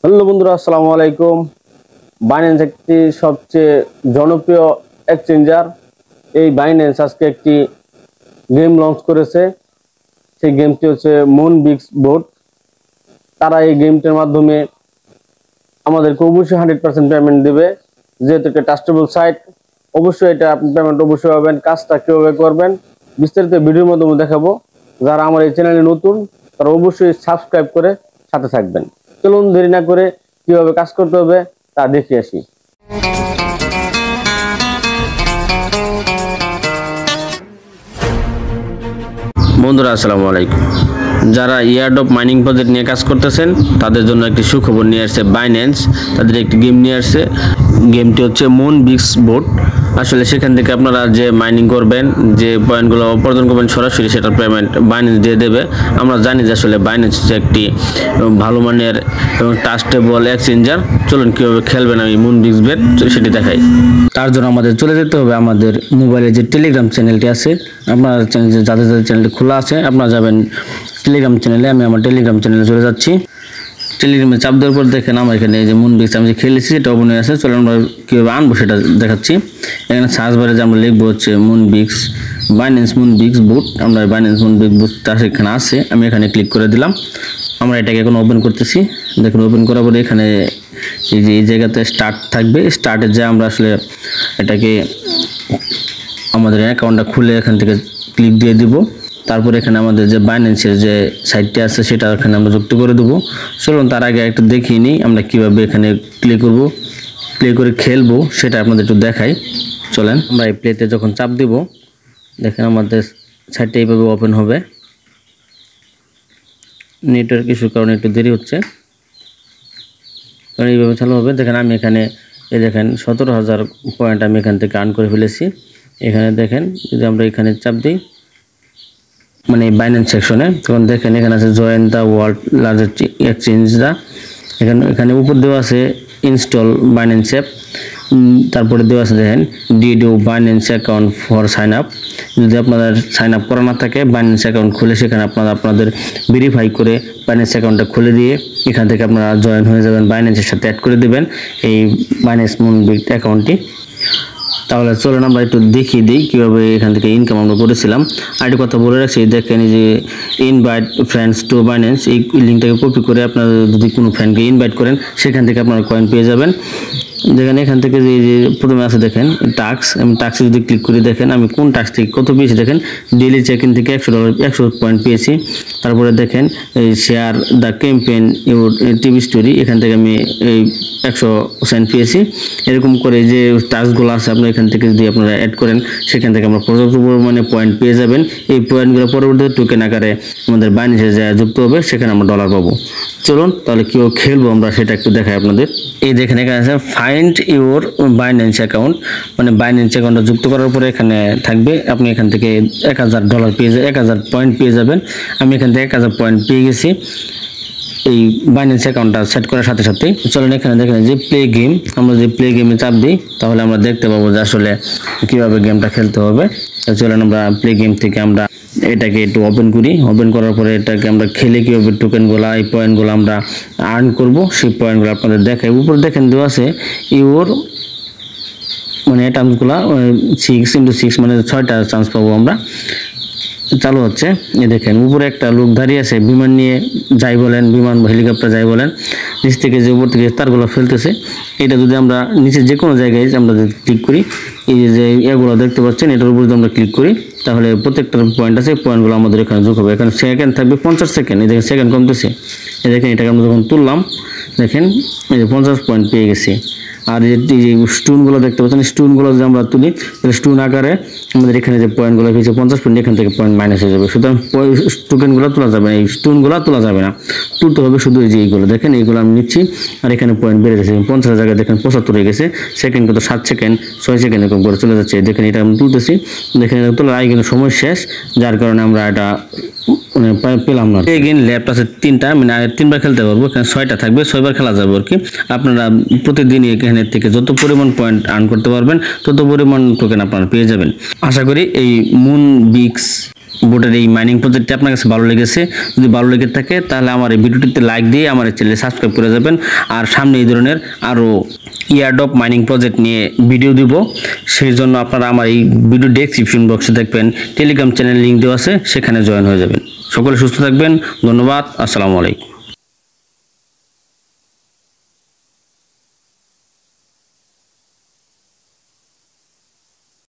Hello বন্ধুরা, আসসালামু আলাইকুম। বাইন্যান্স একটি সবচেয়ে জনপ্রিয় এক্সচেঞ্জার। এই বাইন্যান্স আজকে একটি গেম লঞ্চ করেছে। সেই গেমটি হচ্ছে মুন বিক্স বোট। তারা এই গেমটির মাধ্যমে আমাদেরকে অবশ্যই 100% পেমেন্ট দেবে, যেহেতু একটা ট্রাস্টেবল সাইট। অবশ্যই এটা আপনি পেমেন্ট অবশ্যই পাবেন। কাজটা কিভাবে করবেন বিস্তারিত ভিডিওর মাধ্যমে দেখাবো। যারা আমার এই চ্যানেলে নতুন তারা অবশ্যই সাবস্ক্রাইব করে সাথে থাকবেন। চলুন দেরি না করে কিভাবে কাজ করতে হবে তা দেখে আসি। বন্ধুরা, আসসালামু আলাইকুম। যারা ইয়ারড্রপ মাইনিং প্রজেক্ট নিয়ে কাজ করতেছেন তাদের জন্য একটি সুখবর নিয়ে আসছে বাইন্যান্স। তাদের একটি গেম নিয়ে আসছে। গেমটি হচ্ছে মুন বিক্স বোট। আসলে সেখান থেকে আপনারা যে মাইনিং করবেন, যে পয়েন্টগুলো উপার্জন করবেন, সরাসরি সেটার পেমেন্ট বাইন্যান্স দিয়ে দেবে। আমরা জানি যে আসলে বাইন্যান্স একটি ভালো মানের এবং ট্রাস্টেবল এক্সচেঞ্জার। চলুন কীভাবে খেলবেন আমি মুন বিক্স বেট সেটি দেখাই। তার জন্য আমাদের চলে যেতে হবে আমাদের মোবাইলে যে টেলিগ্রাম চ্যানেলটি আছে। আপনার যাদের চ্যানেলটি খোলা আছে আপনারা যাবেন টেলিগ্রাম চ্যানেলে। আমি আমার টেলিগ্রাম চ্যানেলে চলে যাচ্ছি। টেলিগ্রামে চাপ দেওয়ার পর দেখেন আমার এখানে এই যে মুন বিক্স আমি যে খেলেছি সেটা ওপেন হয়ে আছে। চলো আমরা কীভাবে আনবো সেটা দেখাচ্ছি। এখানে সার্চ বারে যে আমরা লিখবো হচ্ছে মুন বিক্স বাইন্যান্স মুন বিক্স বুট। আমরা বাইন্যান্স মুন বিক্স বুটটা সেখানে আছে, আমি এখানে ক্লিক করে দিলাম। আমরা এটাকে এখন ওপেন করতেছি। দেখুন ওপেন করার পরে এখানে এই জায়গাতে স্টার্ট থাকবে। স্টার্টে যে আমরা আসলে এটাকে আমাদের অ্যাকাউন্টটা খুলে এখান থেকে ক্লিক দিয়ে দিব। তারপর এখানে আমাদের যে বাইন্যান্সের যে সাইটটি আছে সেটা এখানে আমরা যুক্ত করে দেবো। চলুন তার আগে একটু দেখিয়ে নিই আমরা কীভাবে এখানে প্লে করব, প্লে করে খেলবো সেটা আপনাদের একটু দেখাই। চলেন আমরা এই প্লেতে যখন চাপ দিব দেখেন আমাদের সাইটটা এইভাবে ওপেন হবে। নেটওয়ার্ক ইস্যুর কারণে একটু দেরি হচ্ছে, কারণ এইভাবে চালু হবে। দেখেন আমি এখানে এই দেখেন 17,000 পয়েন্ট আমি এখান থেকে আর্ন করে ফেলেছি। এখানে দেখেন যদি আমরা এখানে চাপ দিই মানে বাইন্যান্স সেকশনে, তখন দেখেন এখানে আছে join the world largest exchange দা। এখানে উপর দেওয়া আছে ইনস্টল বাইন্যান্স অ্যাপ। তারপরে দেওয়া আছে দেখেন did you Binance account for sign up. যদি আপনাদের সাইন আপ করা না থাকে বাইন্যান্স অ্যাকাউন্ট খুলে সেখানে আপনারা আপনাদের ভেরিফাই করে বাইন্যান্স অ্যাকাউন্টটা খুলে দিয়ে এখান থেকে আপনারা জয়েন হয়ে যাবেন, বাইন্যান্সের সাথে অ্যাড করে দেবেন এই বাইন্যান্স মুন বিক্স অ্যাকাউন্টটি। তাহলে চলুন আমরা একটু দেখিয়ে দিই কীভাবে এখান থেকে ইনকাম আমরা করেছিলাম। আরেকটি কথা বলে রাখছি, দেখেন যে ইনভাইট ফ্রেন্ডস টু বাইন্যান্স, এই লিঙ্কটাকে কপি করে আপনারা যদি কোনো ফ্রেন্ডকে ইনভাইট করেন সেখান থেকে আপনারা কয়েন পেয়ে যাবেন। দেখেন এখান থেকে যে প্রথমে আছে দেখেন টাস্ক, আমি টাস্কে যদি ক্লিক করি দেখেন আমি কোন টাস্ক থেকে কত পেয়েছি। দেখেন ডেইলি চেক ইন থেকে $100 100 পয়েন্ট পেয়েছি। তারপরে দেখেন এই share the campaign your TV story, এখান থেকে আমি এই 100 সেন্ট পেয়েছি। এরকম করে যে টাস্কগুলো আছে আপনার এখান থেকে যদি আপনারা অ্যাড করেন সেখান থেকে আমরা পর্যাপ্ত পরিমাণে পয়েন্ট পেয়ে যাবেন। এই পয়েন্টগুলো পরবর্তীতে টোকেন আকারে আমাদের বাইন্যান্সে যা যুক্ত হবে সেখানে আমরা ডলার পাবো। চলুন তাহলে কেউ খেলবো আমরা সেটা একটু দেখাই আপনাদের। এই দেখেন এখানে আছে ফাইন্ড ইউর বাইন্যান্স অ্যাকাউন্ট, মানে বাইন্যান্স অ্যাকাউন্টটা যুক্ত করার পরে এখানে থাকবে আপনি এখান থেকে $1000 পেয়ে 1000 পয়েন্ট পেয়ে যাবেন। আমি এখান থেকে 1000 পয়েন্ট পেয়ে গেছি এই বাইন্যান্স অ্যাকাউন্টটা সেট করার সাথে সাথেই। চলেন এখানে দেখেন যে প্লে গেম, আমরা যদি প্লে গেমে চাপ দিই তাহলে আমরা দেখতে পাবো যে আসলে কীভাবে গেমটা খেলতে হবে। চলেন আমরা প্লে গেম থেকে আমরা এটাকে একটু ওপেন করি। ওপেন করার পরে এটাকে আমরা খেলে কীভাবে টোকেনগুলো এই পয়েন্টগুলো আমরা আর্ন করব সেই পয়েন্টগুলো আপনাদের দেখাই। উপরে দেখেন দেওয়া আছে ইউর মানে টার্মসগুলো 6x6 মানে 6টা চান্স পাবো আমরা। চালু হচ্ছে, এ দেখেন উপরে একটা লোক দাঁড়িয়ে আছে বিমান নিয়ে, যাই বলেন বিমান বা হেলিকপ্টার যাই বলেন, নিচ থেকে যে উপর থেকে তারগুলো ফেলতেছে। এটা যদি আমরা নিচে যে কোনো জায়গায় আমরা যদি ক্লিক করি এই যে এগুলো দেখতে পাচ্ছেন এটার উপর যদি আমরা ক্লিক করি তাহলে প্রত্যেকটার পয়েন্ট আছে, পয়েন্টগুলো আমাদের এখানে যোগ হবে। এখানে সেকেন্ড থাকবে 50 সেকেন্ড, এই দেখেন সেকেন্ড কমতেছে। এই দেখেন এটাকে আমরা যখন তুললাম দেখেন এই যে 50 পয়েন্ট পেয়ে গেছি। আর এই যে স্টোনগুলো দেখতে পাচ্ছেন, স্টোনগুলো যদি আমরা তুলি তাহলে স্টোন আকারে আমাদের এখানে যে পয়েন্টগুলো পেয়েছে 50 পয়েন্ট, এখান থেকে পয়েন্ট মাইনাস হয়ে যাবে। সুতরাং টোকেনগুলো তোলা যাবে না, এই স্টোনগুলো তোলা যাবে না, তুলতে হবে শুধু এই যে এইগুলো। দেখেন এইগুলো আমি নিচ্ছি আর এখানে পয়েন্ট বেড়ে গেছে 50 জায়গায় দেখেন 75 হয়ে গেছে। সেকেন্ড কত 7 সেকেন্ড 6 সেকেন্ড এরকম করে চলে যাচ্ছে। দেখেন এটা আমি তুলতেছি, দেখেন এটা তোলার আগে কিন্তু সময় শেষ, যার কারণে আমরা এটা পেলাম না। এগেইন লেফট আছে 3টা, মানে 3বার খেলতে পারবো, এখানে 6টা থাকবে, 6বার খেলা যাবে আর কি। আপনারা প্রতিদিন এখানে থেকে যত পরিমাণ পয়েন্ট আর্ন করতে পারবেন তত পরিমাণ টোকেন আপনারা পেয়ে যাবেন। আশা করি এই মুন বিক্স বোটের এই মাইনিং প্রজেক্টটি আপনার কাছে ভালো লেগেছে, যদি ভালো লেগে থাকে তাহলে আমার এই ভিডিওটিতে লাইক দিয়ে আমার এই চ্যানেলে সাবস্ক্রাইব করে যাবেন। আর সামনে এই ধরনের আরও এয়ারড্রপ মাইনিং প্রজেক্ট নিয়ে ভিডিও দিব, সেই জন্য আপনারা আমার এই ভিডিও ডেসক্রিপশন বক্সে দেখবেন টেলিগ্রাম চ্যানেল লিঙ্ক দেওয়া আছে, সেখানে জয়েন হয়ে যাবেন। সকলে সুস্থ থাকবেন, ধন্যবাদ, আসসালামু আলাইকুম।